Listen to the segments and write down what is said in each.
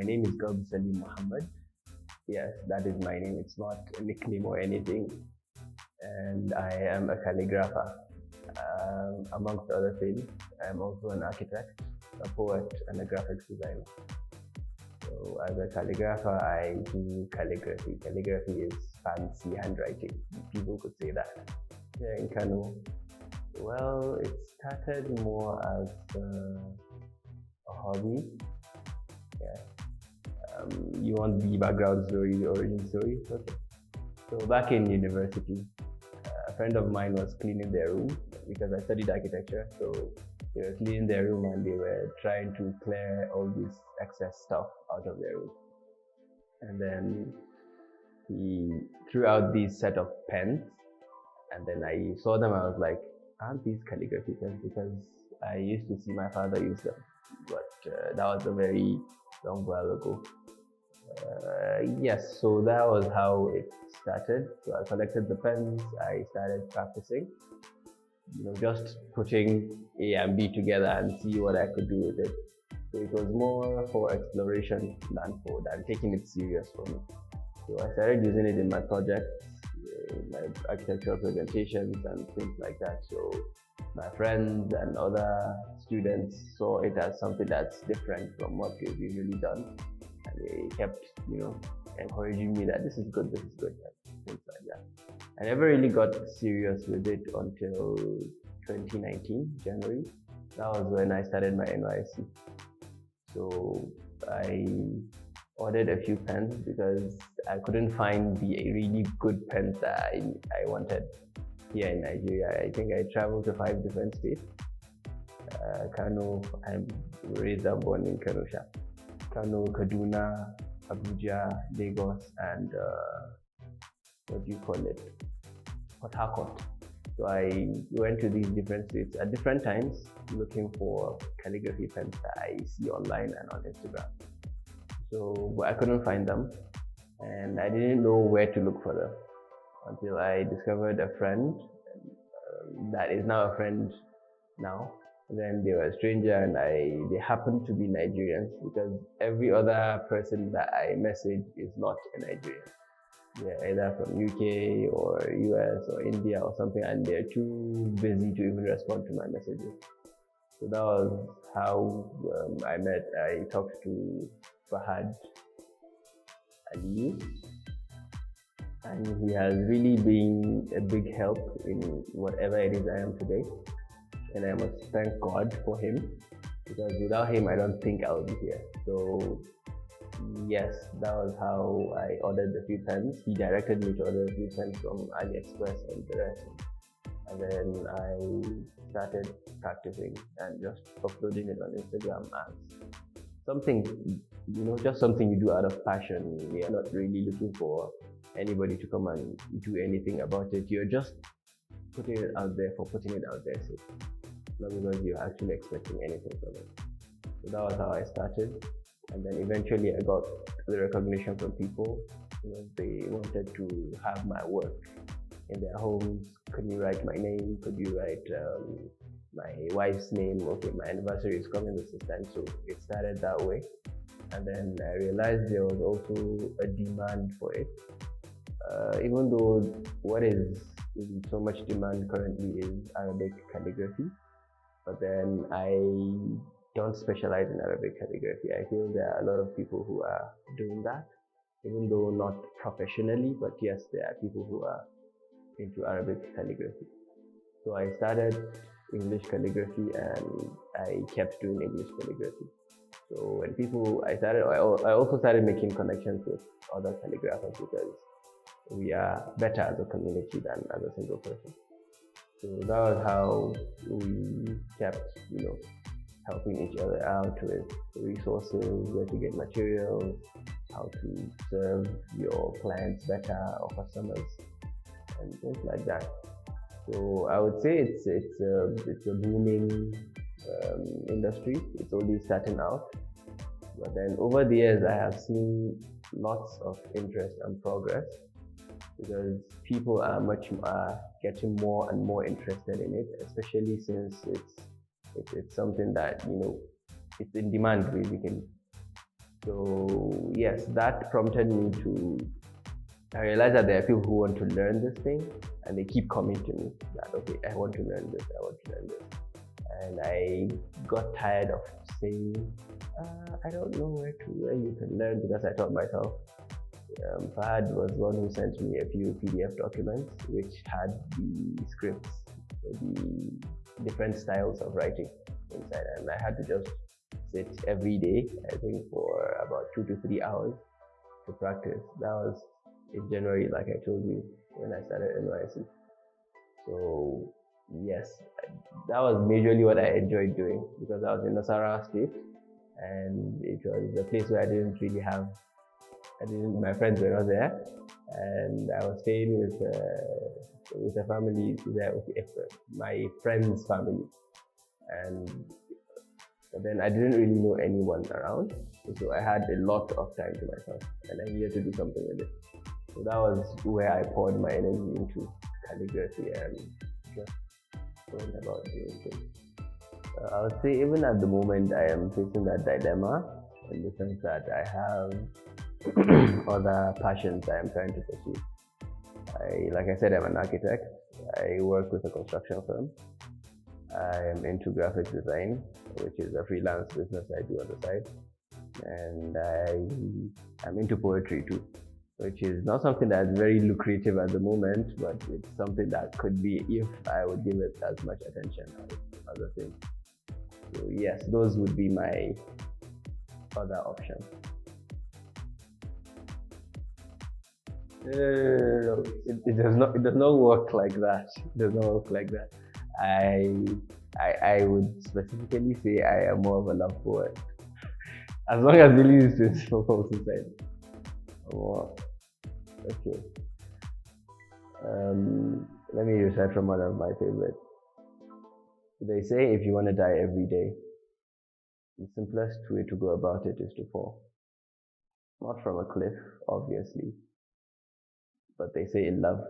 name is Qalbsaleem Muhammad. Yes, that is my name. It's not a nickname or anything. And I am a calligrapher. Amongst other things, I'm also an architect, a poet, and a graphics designer. So as a calligrapher, I do calligraphy. Calligraphy is fancy handwriting. People could say that. Here in Kano, well, it started more as a hobby. Yeah. You want the background story, the origin story? Okay. So back in university, a friend of mine was cleaning their room because I studied architecture. So they were cleaning their room and they were trying to clear all this excess stuff out of their room. And then he threw out this set of pens, and then I saw them. I was like, aren't these calligraphy pens? Because I used to see my father use them, but that was a very long while ago. Yes, so that was how it started. So I collected the pens, I started practicing, just putting A and B together and see what I could do with it. So it was more for exploration than taking it serious for me. So I started using it in my projects, my architectural presentations and things like that. So my friends and other students saw it as something that's different from what we've usually done. And they kept, encouraging me that this is good, and things like that. I never really got serious with it until 2019, January. That was when I started my NYSC. So I ordered a few pens because I couldn't find the really good pens that I wanted here in Nigeria. I think I traveled to 5 different states. Kano, I'm raised and born in Kano. Kano, Kaduna, Abuja, Lagos, and Port Harcourt. So I went to these different states at different times looking for calligraphy pens that I see online and on Instagram. So but I couldn't find them, and I didn't know where to look for them until I discovered a friend that is now a friend now. Then they were a stranger, and they happened to be Nigerians because every other person that I message is not a Nigerian. They're either from UK or US or India or something, and they're too busy to even respond to my messages. So that was how I talked to Fahad Ali, and he has really been a big help in whatever it is I am today. And I must thank God for him, because without him, I don't think I would be here. So yes, that was how I ordered the few pens. He directed me to order a few pens from AliExpress and the rest. And then I started practicing and just uploading it on Instagram as something, just something you do out of passion. You're not really looking for anybody to come and do anything about it. You're just putting it out there for putting it out there. So not because you're actually expecting anything from it. So that was how I started, and then eventually I got the recognition from people. They wanted to have my work in their homes. Could you write my name? Could you write my wife's name? Okay, my anniversary is coming this time, so it started that way. And then I realized there was also a demand for it. Even though what is in so much demand currently is Arabic calligraphy, but then I don't specialize in Arabic calligraphy. I feel there are a lot of people who are doing that, even though not professionally, but yes, there are people who are into Arabic calligraphy. So I started English calligraphy and I kept doing English calligraphy. So when I also started making connections with other calligraphers because we are better as a community than as a single person. So that was how we kept, helping each other out with resources, where to get materials, how to serve your clients better or customers, and things like that. So I would say it's a booming industry. It's only starting out, but then over the years I have seen lots of interest and progress, because people are getting more and more interested in it, especially since it's something that it's in demand basically. So yes, that prompted me to, I realized that there are people who want to learn this thing and they keep coming to me that, okay, I want to learn this, I want to learn this. And I got tired of saying, I don't know where you can learn, because I taught myself. Fahad was one who sent me a few PDF documents which had the scripts, the different styles of writing inside, and I had to just sit every day, I think for about 2 to 3 hours to practice. That was in January, like I told you, when I started NYC. So yes, that was majorly what I enjoyed doing, because I was in Nasarawa State, and it was a place where I didn't really have, my friends were not there, and I was staying with a family, my friend's family, and then I didn't really know anyone around, so I had a lot of time to myself, and I needed to do something with it. So that was where I poured my energy into calligraphy and just going about doing things. I would say even at the moment I am facing that dilemma, in the sense that I have other passions I am trying to pursue. Like I said, I'm an architect. I work with a construction firm. I am into graphic design, which is a freelance business I do on the side. And I'm into poetry too, which is not something that's very lucrative at the moment, but it's something that could be if I would give it as much attention as other things. So yes, those would be my other options. No. It does not. It does not work like that. It does not work like that. I would specifically say I am more of a love poet. As long as the lyrics is from inside. Oh, okay. Let me recite from one of my favorites. They say if you want to die every day, the simplest way to go about it is to fall. Not from a cliff, obviously, but they say in love.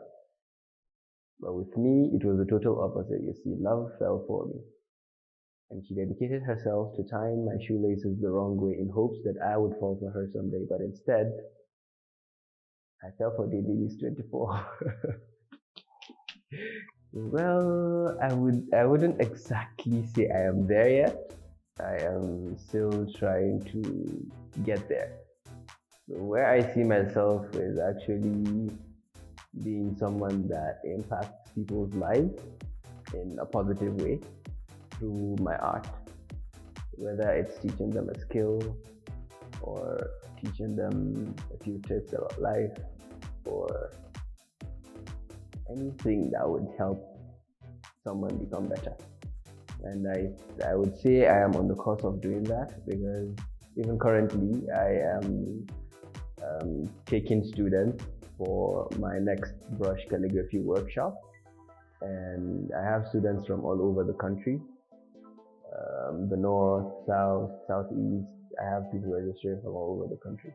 But with me, it was the total opposite. You see, love fell for me, and she dedicated herself to tying my shoelaces the wrong way in hopes that I would fall for her someday. But instead, I fell for Daily 24. Well, I wouldn't exactly say I am there yet. I am still trying to get there. So where I see myself is actually being someone that impacts people's lives in a positive way through my art. Whether it's teaching them a skill, or teaching them a few tips about life, or anything that would help someone become better. And I would say I am on the course of doing that, because even currently I am taking students for my next brush calligraphy workshop, and I have students from all over the country, the north, south, southeast. I have people registering from all over the country.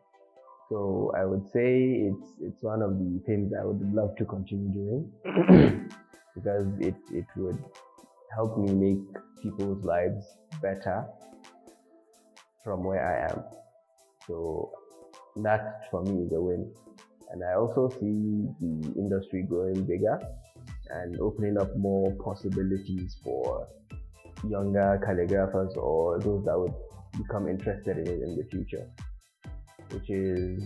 So I would say it's one of the things I would love to continue doing because it would help me make people's lives better from where I am. So that for me is a win. And I also see the industry growing bigger and opening up more possibilities for younger calligraphers or those that would become interested in it in the future, which is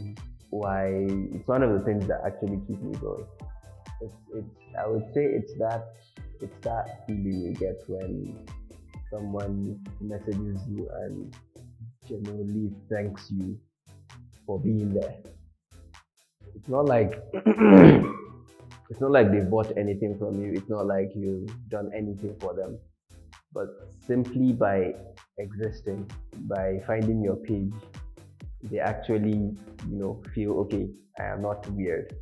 why it's one of the things that actually keep me going. I would say it's that feeling you get when someone messages you and genuinely thanks you for being there. It's not like it's not like they've bought anything from you. It's not like you've done anything for them. But simply by existing, by finding your page, they actually, feel okay. I am not weird.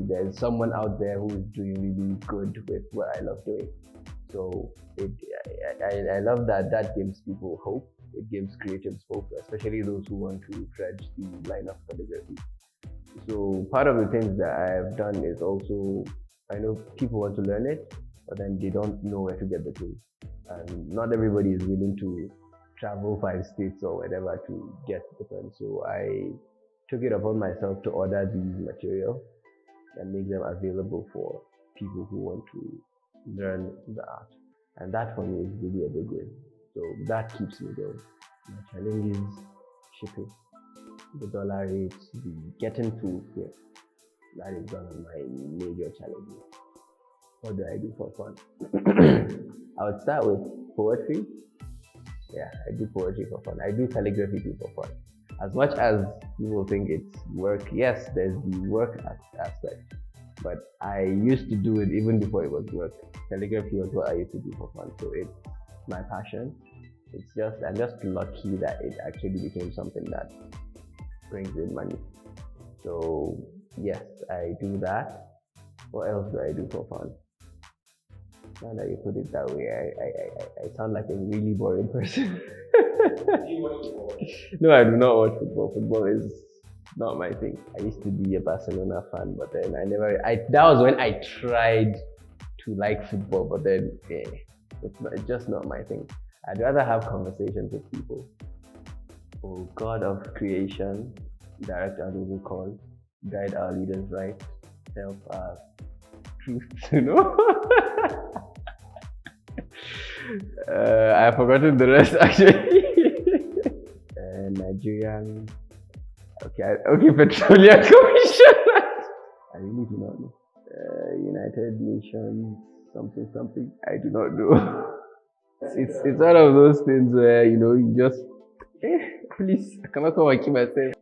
There's someone out there who is doing really good with what I love doing. So I love that. That gives people hope. It gives creatives hope, especially those who want to tread the line of calligraphy. So part of the things that I have done is also, I know people want to learn it, but then they don't know where to get the tools. And not everybody is willing to travel 5 states or whatever to get the pen. So I took it upon myself to order these materials and make them available for people who want to learn the art. And that for me is really a big win. So that keeps me going. My challenge is shipping, the dollar rates, the getting tools here. That is one of my major challenges. What do I do for fun? I would start with poetry. Yeah, I do poetry for fun. I do calligraphy too for fun. As much as people think it's work, yes, there's the work aspect. But I used to do it even before it was work. Calligraphy was what I used to do for fun. So it's my passion. I'm just lucky that it actually became something that brings in money. So yes, I do that. What else do I do for fun? Now that you put it that way, I sound like a really boring person. No, I do not watch football. Football is not my thing. I used to be a Barcelona fan, but then that was when I tried to like football, but then it's just not my thing. I'd rather have conversations with people. Oh, God of creation, direct our noble cause, guide our leaders right, help our truth, I've forgotten the rest actually. Nigerian. Okay, Petroleum Commission. I really do not know. United Nations, something. I do not know. It's one of those things where you just please I cannot come and keep myself.